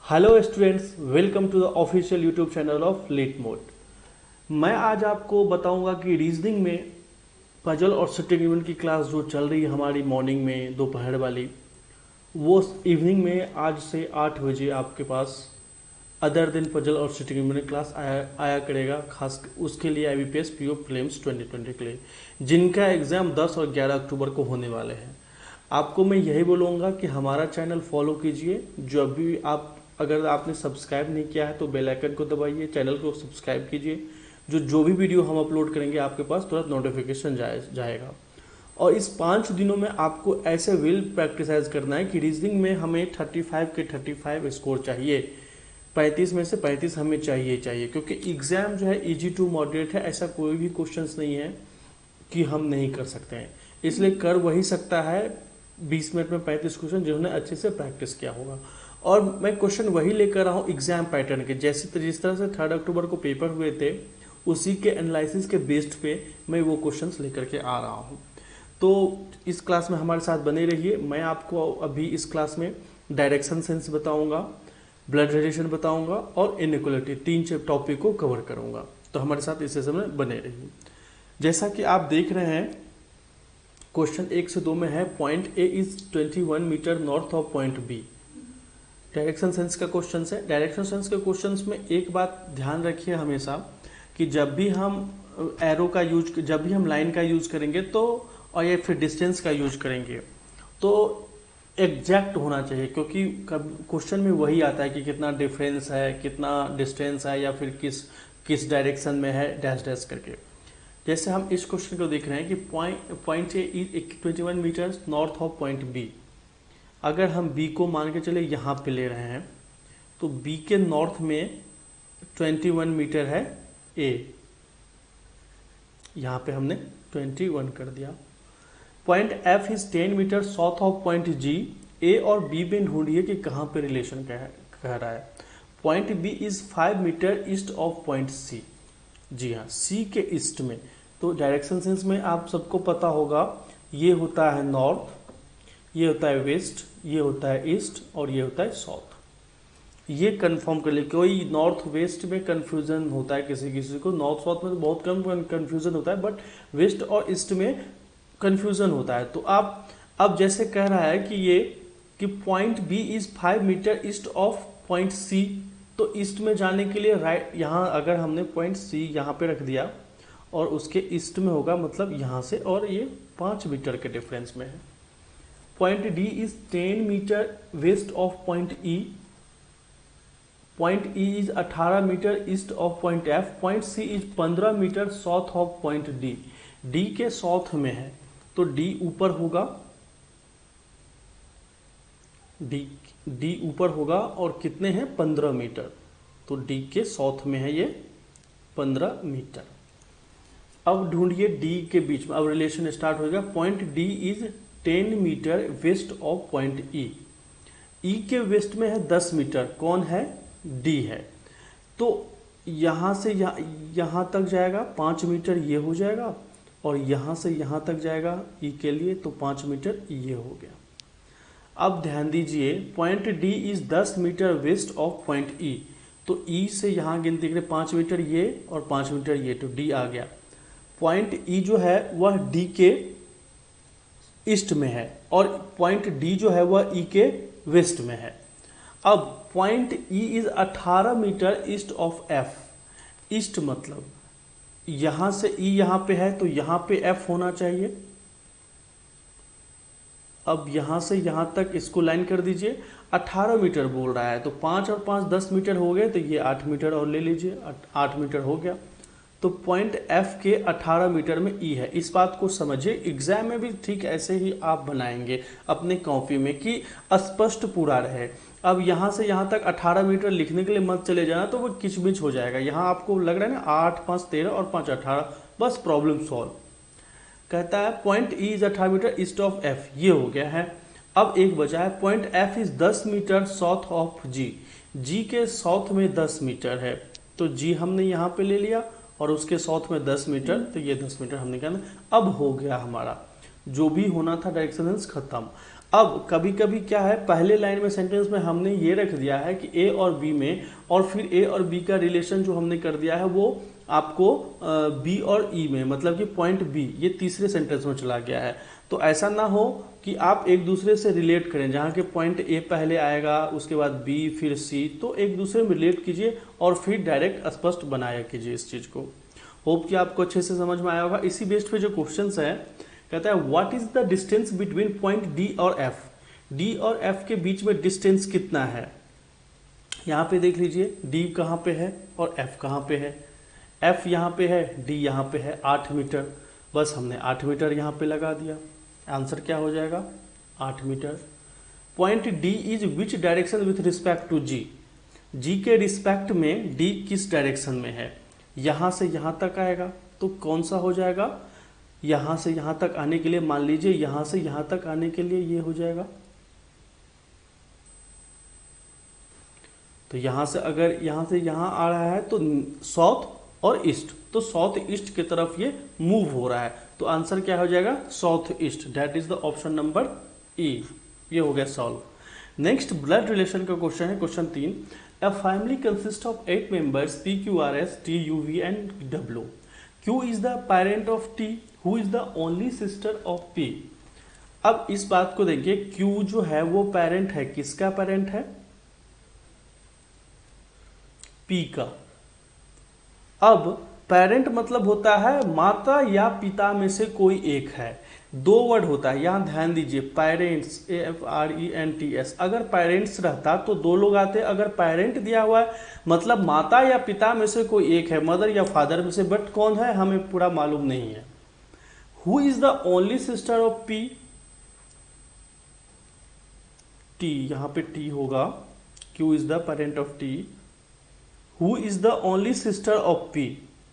Hello students, welcome to the official YouTube channel of लेट मोड। मैं आज आपको बताऊंगा कि रीजनिंग में पजल और सिटिंग इवेंट की क्लास जो चल रही है हमारी मॉर्निंग में दोपहर वाली, वो इवनिंग में आज से 8 बजे आपके पास अदर दिन पजल और सिटिंग इवेंट क्लास आया करेगा। खास उसके लिए IBPS PO प्रीलिम्स 2020 के लिए, जिनका एग्ज़ाम 10 और 11 अक्टूबर को होने वाले हैं। आपको मैं यही बोलूँगा कि हमारा चैनल फॉलो कीजिए। जो अभी आप अगर आपने सब्सक्राइब नहीं किया है तो बेल आइकन को दबाइए, चैनल को सब्सक्राइब कीजिए। जो भी वीडियो हम अपलोड करेंगे आपके पास तुरंत नोटिफिकेशन जाएगा। और इस 5 दिनों में आपको ऐसे विल प्रैक्टिसाइज करना है कि रीजनिंग में हमें 35 के 35 स्कोर चाहिए, 35 में से 35 हमें चाहिए, क्योंकि एग्जाम जो है इजी टू मॉडरेट है। ऐसा कोई भी क्वेश्चंस नहीं है कि हम नहीं कर सकते हैं, इसलिए कर वही सकता है 20 मिनट में 35 क्वेश्चन जिन्होंने अच्छे से प्रैक्टिस किया होगा। और मैं क्वेश्चन वही लेकर रहा हूँ एग्जाम पैटर्न के, जिस तरह से 3 अक्टूबर को पेपर हुए थे उसी के एनालिसिस के बेस्ड पे मैं वो क्वेश्चंस लेकर के आ रहा हूँ। तो इस क्लास में हमारे साथ बने रहिए। मैं आपको अभी इस क्लास में डायरेक्शन सेंस बताऊंगा, ब्लड रिलेशन बताऊंगा और इनइक्वालिटी, 3 टॉपिक को कवर करूंगा। तो हमारे साथ इस सेशन में बने रहिए। जैसा कि आप देख रहे हैं क्वेश्चन 1 से 2 में है, point A is 21 metre north of point B. Direction sense का क्वेश्चन है। डायरेक्शन सेंस के क्वेश्चन में एक बात ध्यान रखिए हमेशा कि जब भी हम एरो का यूज, जब भी हम लाइन का यूज करेंगे तो, और या फिर डिस्टेंस का यूज करेंगे तो एग्जैक्ट होना चाहिए, क्योंकि क्वेश्चन में वही आता है कि कितना डिफरेंस है, कितना डिस्टेंस है, या फिर किस डायरेक्शन में है, डैश डैश करके। जैसे हम इस क्वेश्चन को देख रहे हैं कि point A is 21 metre north of point B. अगर हम बी को मान के चले यहाँ पे ले रहे हैं तो बी के नॉर्थ में 21 मीटर है ए, यहाँ पे हमने 21 कर दिया। Point F is 10 metre south of point G. A और बी में ढूंढिए कि कहाँ पे रिलेशन कह रहा है। Point B is 5 metre east of point C. जी हाँ, सी के ईस्ट में। तो डायरेक्शन सेंस में आप सबको पता होगा, ये होता है नॉर्थ, ये होता है वेस्ट, ये होता है ईस्ट और ये होता है साउथ। ये कंफर्म कर ले। कोई नॉर्थ वेस्ट में कंफ्यूजन होता है किसी किसी को, नॉर्थ साउथ में तो बहुत कम कंफ्यूजन होता है, बट वेस्ट और ईस्ट में कंफ्यूजन होता है। तो आप अब जैसे कह रहा है कि ये कि point B is 5 metre east of point C, तो ईस्ट में जाने के लिए राइट, यहाँ अगर हमने पॉइंट सी यहाँ पे रख दिया और उसके ईस्ट में होगा, मतलब यहाँ से, और ये 5 मीटर के डिफरेंस में है। Point D is 10 metre west of point E. Point E is 18 metre east of point F. Point C is 15 metre south of point D. D के साउथ में है तो डी ऊपर होगा, डी ऊपर होगा और कितने हैं 15 मीटर। तो डी के साउथ में है ये 15 मीटर। अब ढूंढिए डी के बीच में, अब रिलेशन स्टार्ट होगा। Point D is 10 metre west of point E. E के वेस्ट में है 10 मीटर, कौन है, डी है। तो यहां से यहां तक जाएगा 5 मीटर, ये हो जाएगा, और यहां से यहां तक जाएगा ई के लिए, तो 5 मीटर ये हो गया। अब ध्यान दीजिए, point D is 10 metre west of point E. तो ई से यहां गिनती करें 5 मीटर ये और 5 मीटर ये, तो डी आ गया। पॉइंट ई जो है वह डी के ईस्ट में है और पॉइंट डी जो है वह ई के वेस्ट में है। अब point E is 18 metre east of F. East मतलब यहां से ई यहां पे है तो यहां पे एफ होना चाहिए। अब यहां से यहां तक इसको लाइन कर दीजिए। 18 मीटर बोल रहा है तो 5 और 5 10 मीटर हो गए, तो ये 8 मीटर और ले लीजिए, 8 मीटर हो गया। तो पॉइंट एफ के 18 मीटर में ई है। इस बात को समझिए, एग्जाम में भी ठीक ऐसे ही आप बनाएंगे अपने कॉपी में कि स्पष्ट पूरा रहे। अब यहाँ से यहाँ तक 18 मीटर लिखने के लिए मत चले जाना, तो वो किचमिच हो जाएगा। यहाँ आपको लग रहा है ना 8 5 13 और 5 18, बस प्रॉब्लम सॉल्व। कहता है point E is 18 metre east of F, ये हो गया है। अब एक बचा है, point F is 10 metre south of G. G के साउथ में 10 मीटर है, तो जी हमने यहाँ पे ले लिया और उसके साउथ में 10 मीटर, तो ये 10 मीटर हमने कहना। अब हो गया हमारा जो भी होना था डायरेक्शन सेंस खत्म। अब कभी कभी क्या है, पहले लाइन में सेंटेंस में हमने ये रख दिया है कि ए और बी में, और फिर ए और बी का रिलेशन जो हमने कर दिया है वो आपको बी और ई में, मतलब कि पॉइंट बी, ये तीसरे सेंटेंस में चला गया है। तो ऐसा ना हो कि आप एक दूसरे से रिलेट करें, जहाँ के पॉइंट ए पहले आएगा, उसके बाद बी, फिर सी, तो एक दूसरे में रिलेट कीजिए और फिर डायरेक्ट स्पष्ट बनाया कीजिए इस चीज़ को। होप कि आपको अच्छे से समझ में आया होगा। इसी बेस्ड पे जो क्वेश्चन है, कहता है what is the distance between point D और एफ। डी और एफ के बीच में डिस्टेंस कितना है। यहाँ पे देख लीजिए डी कहाँ पे है और एफ कहाँ पे है। एफ यहाँ पे है, डी यहाँ पे है 8 मीटर, बस हमने 8 मीटर यहाँ पे लगा दिया। आंसर क्या हो जाएगा 8 metre. Point D is which direction with respect to G. G के रिस्पेक्ट में डी किस डायरेक्शन में है। यहाँ से यहाँ तक आएगा तो कौन सा हो जाएगा, यहाँ से यहाँ तक आने के लिए मान लीजिए यहाँ से यहाँ तक आने के लिए ये हो जाएगा। तो यहाँ से अगर यहाँ से यहाँ आ रहा है तो साउथ और ईस्ट, तो साउथ ईस्ट की तरफ ये मूव हो रहा है, तो आंसर क्या हो जाएगा south east. That is the option number E. ये हो गया सॉल्व। नेक्स्ट ब्लड रिलेशन का क्वेश्चन है, question 3। A family consist of 8 members P Q R S T U V and W. Q is the parent of T, who is the only sister of P. अब इस बात को देखिए, Q जो है वो पेरेंट है, किसका पेरेंट है, पी का। अब पेरेंट मतलब होता है माता या पिता में से कोई एक है। दो वर्ड होता है, यहां ध्यान दीजिए, पेरेंट्स, AFRENTS। अगर पेरेंट्स रहता तो दो लोग आते, अगर पेरेंट दिया हुआ है मतलब माता या पिता में से कोई एक है, मदर या फादर में से, बट कौन है हमें पूरा मालूम नहीं है। Who is the only sister of P, T, यहां पे टी होगा, Q is the parent of T. Who is the only sister of P,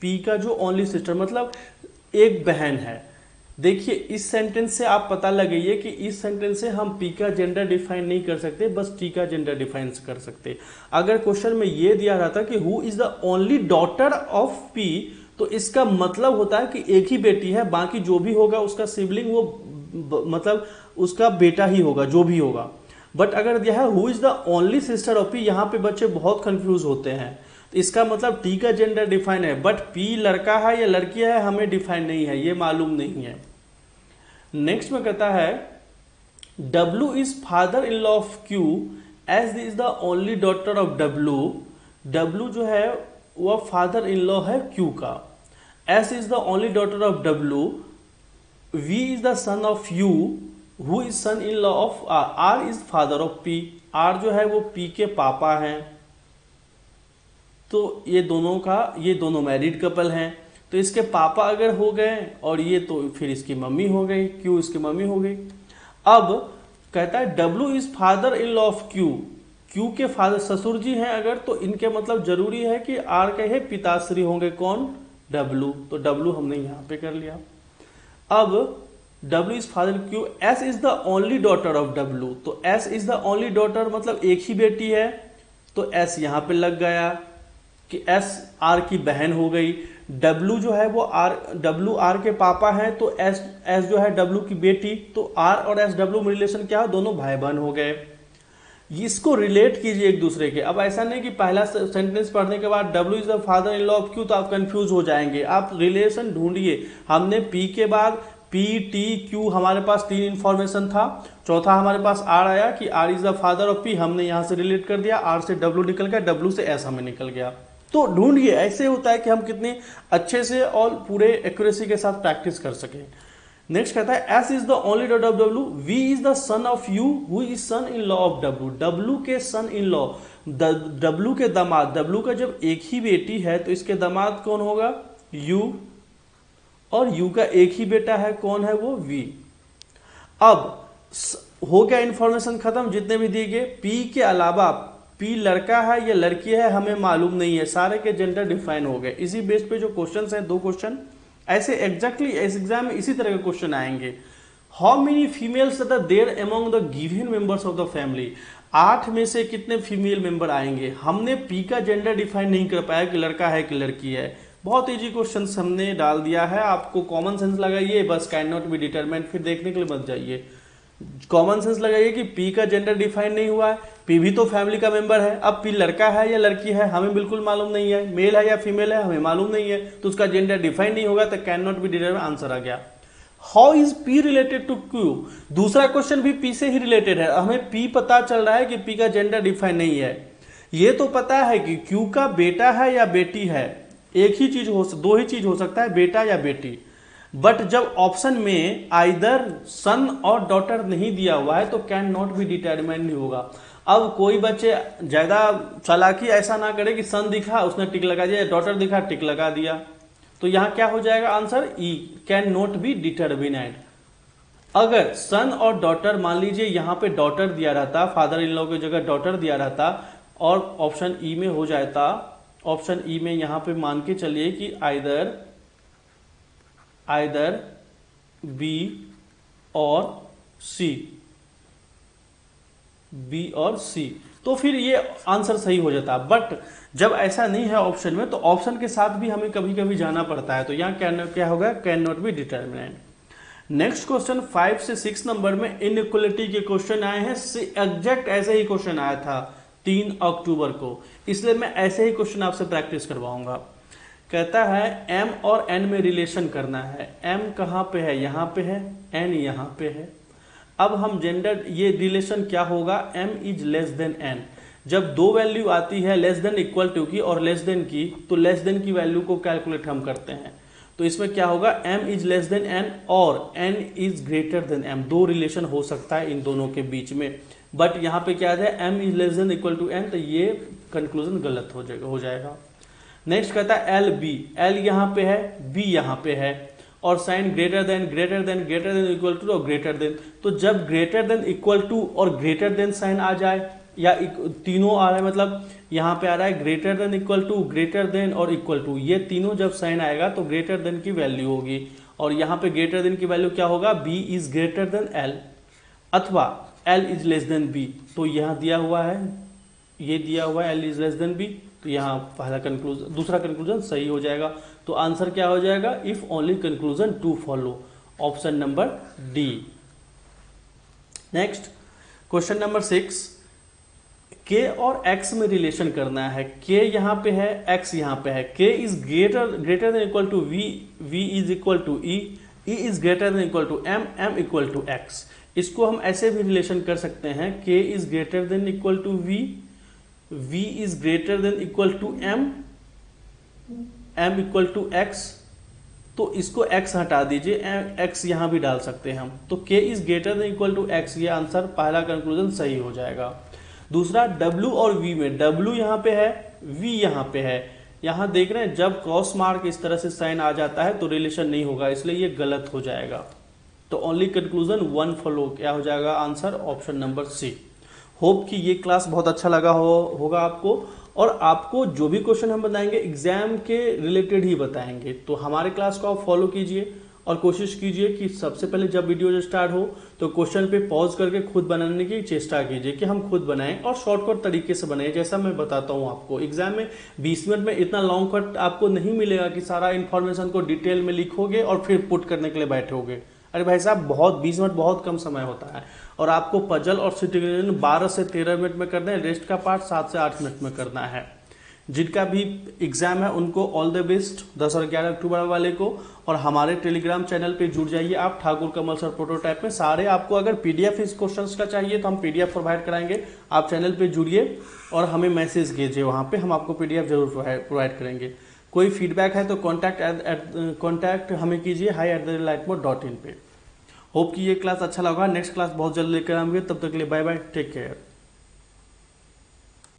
P का जो ओनली सिस्टर मतलब एक बहन है। देखिए इस सेंटेंस से आप पता लगाइए कि इस सेंटेंस से हम पी का जेंडर डिफाइन नहीं कर सकते, बस टी का जेंडर डिफाइन कर सकते। अगर क्वेश्चन में ये दिया रहता कि who is the only daughter of P, तो इसका मतलब होता है कि एक ही बेटी है, बाकी जो भी होगा उसका सिबलिंग वो मतलब उसका बेटा ही होगा, जो भी होगा। बट अगर दिया है who is the only sister of P, यहाँ पे बच्चे बहुत कंफ्यूज होते हैं। तो इसका मतलब टी का जेंडर डिफाइन है, बट पी लड़का है या लड़की है हमें डिफाइन नहीं है, ये मालूम नहीं है। नेक्स्ट में कहता है W is father in law of Q S is the only daughter of W. W जो है वह फादर इन लॉ है क्यू का। S is the only daughter of W. V is the son of U, who is son in law of R. R is father of P. R जो है वो P के पापा हैं, तो ये दोनों मैरिड कपल हैं, तो इसके पापा अगर हो गए और ये तो फिर इसकी मम्मी हो गई, क्यू इसकी मम्मी हो गई। अब कहता है W is father in law of Q. Q के फादर ससुर जी हैं अगर, तो इनके मतलब जरूरी है कि आर के है पिताश्री होंगे, कौन, डब्ल्यू। तो डब्ल्यू हमने यहां पे कर लिया। अब W is father Q. S is the only daughter of W, तो S is the only daughter मतलब एक ही बेटी है, तो एस यहां पे लग गया कि एस आर की बहन हो गई। डब्ल्यू जो है वो डब्ल्यू आर के पापा हैं, तो एस जो है डब्ल्यू की बेटी, तो आर और एस डब्ल्यू में रिलेशन क्या है, दोनों भाई बहन हो गए। इसको रिलेट कीजिए एक दूसरे के। अब ऐसा नहीं कि पहला सेंटेंस पढ़ने के बाद W is the father in law of Q तो आप कंफ्यूज हो जाएंगे। आप रिलेशन ढूंढिए। हमने पी के बाद पी टी क्यू हमारे पास 3 इंफॉर्मेशन था, चौथा हमारे पास आर आया कि R is the father of P, हमने यहां से रिलेट कर दिया, आर से डब्ल्यू निकल गया, डब्ल्यू से एस हमें निकल गया। तो ढूंढिए, ऐसे होता है कि हम कितने अच्छे से और पूरे एक्यूरेसी के साथ प्रैक्टिस कर सकें। नेक्स्ट कहता है S is the only daughter of W. V is the son of U, who is son in law of W. W के सन इन लॉ, डब्ल्यू के दामाद। डब्ल्यू का जब एक ही बेटी है तो इसके दामाद कौन होगा, यू, और यू का एक ही बेटा है, कौन है वो, वी। अब हो गया इंफॉर्मेशन खत्म जितने भी दिए गए। पी के अलावा पी लड़का है या लड़की है हमें मालूम नहीं है, सारे के जेंडर डिफाइन हो गए। इसी बेस पे जो क्वेश्चंस हैं 2 क्वेश्चन ऐसे एग्जैक्टली इस एग्जाम में इसी तरह के क्वेश्चन आएंगे। How many females are there among the given members of the family. 8 में से कितने फीमेल मेंबर आएंगे। हमने पी का जेंडर डिफाइन नहीं कर पाया कि लड़का है कि लड़की है। बहुत इजी क्वेश्चन हमने डाल दिया है, आपको कॉमन सेंस लगाइए बस, कैन नॉट बी डिटरमाइंड, फिर देखने के लिए मत जाइए। कॉमन सेंस लगाइए कि पी का जेंडर डिफाइन नहीं हुआ है, पी भी तो फैमिली का मेंबर है। अब पी लड़का है या लड़की है हमें बिल्कुल मालूम नहीं है, मेल है या फीमेल है हमें मालूम नहीं है, तो उसका जेंडर डिफाइन नहीं होगा, तो can not be determined answer आ गया। How is P related to Q, दूसरा क्वेश्चन भी पी से ही रिलेटेड है। हमें पी पता चल रहा है कि पी का जेंडर डिफाइन नहीं है, ये तो पता है कि क्यू का बेटा है या बेटी है, एक ही चीज हो, दो ही चीज हो सकता है, बेटा या बेटी। बट जब ऑप्शन में आइदर सन और डॉटर नहीं दिया हुआ है तो कैन नॉट बी डिटरमाइंड नहीं होगा। अब कोई बच्चे ज्यादा चालाकी ऐसा ना करे कि सन दिखा उसने टिक लगा दिया, डॉटर दिखा टिक लगा दिया, तो यहां क्या हो जाएगा answer E, can not be determined. अगर सन और डॉटर, मान लीजिए यहां पे डॉटर दिया रहता, फादर इन लॉ की जगह डॉटर दिया रहता और ऑप्शन ई में हो जाता, ऑप्शन ई में यहां पे मान के चलिए कि आइदर बी और सी, बी और सी, तो फिर ये आंसर सही हो जाता। बट जब ऐसा नहीं है ऑप्शन में, तो ऑप्शन के साथ भी हमें कभी कभी जाना पड़ता है, तो यहाँ क्या होगा, can not B determinant. Next question 5 से 6 नंबर में इनइक्वलिटी के क्वेश्चन आए हैं, एग्जैक्ट ऐसे ही क्वेश्चन आया था 3 अक्टूबर को, इसलिए मैं ऐसे ही क्वेश्चन आपसे प्रैक्टिस करवाऊंगा। कहता है m और n में रिलेशन करना है, m कहाँ पे है, यहाँ पे है, n यहाँ पे है। अब हम जेंडर, ये रिलेशन क्या होगा, m is less then n, जब दो वैल्यू आती है लेस देन इक्वल टू की और लेस देन की, तो लेस देन की वैल्यू को कैलकुलेट हम करते हैं, तो इसमें क्या होगा, m is less then n और n is greater then m, दो रिलेशन हो सकता है इन दोनों के बीच में। बट यहाँ पे क्या है, m is less than equal to n, तो ये कंक्लूजन गलत हो जाएगा। नेक्स्ट कहता है एल बी, एल यहाँ पे है, बी यहाँ पे है, और sign greater than greater than greater than equal to और ग्रेटर देन, तो जब ग्रेटर देन इक्वल टू और ग्रेटर देन साइन आ जाए, या तीनों आ रहा है, मतलब यहाँ पे आ रहा है greater than equal to, greater than और इक्वल टू, ये तीनों जब साइन आएगा तो ग्रेटर देन की वैल्यू होगी, और यहाँ पे ग्रेटर देन की वैल्यू क्या होगा, B is greater than L अथवा L is less than B, तो यहाँ दिया हुआ है, ये दिया हुआ है L is less than B, तो यहाँ पहला कंक्लूजन, दूसरा कंक्लूजन सही हो जाएगा, तो आंसर क्या हो जाएगा, if only conclusion two follow, option number D. Next question number 6, k और x में रिलेशन करना है, k यहाँ पे है, x यहाँ पे है, k is greater than equal to v, v is equal to e, e is greater than equal to m, m equal to x। इसको हम ऐसे भी रिलेशन कर सकते हैं, k is greater than equal to v, v is greater than equal to m, m equal to x, तो इसको x हटा दीजिए, x यहां भी डाल सकते हैं हम, तो k is greater than equal to x, ये आंसर पहला कंक्लूजन सही हो जाएगा। दूसरा w और v में, w यहां पे है, v यहां पे है, यहां देख रहे हैं जब क्रॉस मार्क इस तरह से साइन आ जाता है तो रिलेशन नहीं होगा, इसलिए ये गलत हो जाएगा, तो ओनली कंक्लूजन 1 फॉलो, क्या हो जाएगा answer, option number C. Hope कि ये क्लास बहुत अच्छा लगा होगा आपको, और आपको जो भी क्वेश्चन हम बताएंगे एग्जाम के रिलेटेड ही बताएंगे, तो हमारे क्लास को आप फॉलो कीजिए और कोशिश कीजिए कि सबसे पहले जब वीडियो स्टार्ट हो तो क्वेश्चन पे पॉज करके खुद बनाने की चेष्टा कीजिए कि हम खुद बनाएं और शॉर्टकट तरीके से बनाएं, जैसा मैं बताता हूं आपको। एग्जाम में 20 मिनट में इतना लॉन्ग कट आपको नहीं मिलेगा कि सारा इन्फॉर्मेशन को डिटेल में लिखोगे और फिर पुट करने के लिए बैठोगे। अरे भाई साहब, बहुत 20 मिनट बहुत कम समय होता है, और आपको पजल और सिटी 12 से 13 मिनट में करना है, रेस्ट का पार्ट 7 से 8 मिनट में करना है। जिनका भी एग्जाम है उनको ऑल द बेस्ट 10 और 11 अक्टूबर वाले को, और हमारे टेलीग्राम चैनल पे जुड़ जाइए आप, ठाकुर कमल सर प्रोटोटाइप में। सारे आपको अगर पीडीएफ इस क्वेश्चंस का चाहिए तो हम पीडीएफ प्रोवाइड कराएंगे, आप चैनल पे जुड़िए और हमें मैसेज कीजिए, वहाँ पे हम आपको पीडीएफ जरूर प्रोवाइड करेंगे। कोई फीडबैक है तो कॉन्टैक्ट हमें कीजिए hi@lightmode.in पे। होप कि ये क्लास अच्छा लगा, नेक्स्ट क्लास बहुत जल्द लेकर आएंगे, तब तक के लिए बाय बाय, टेक केयर।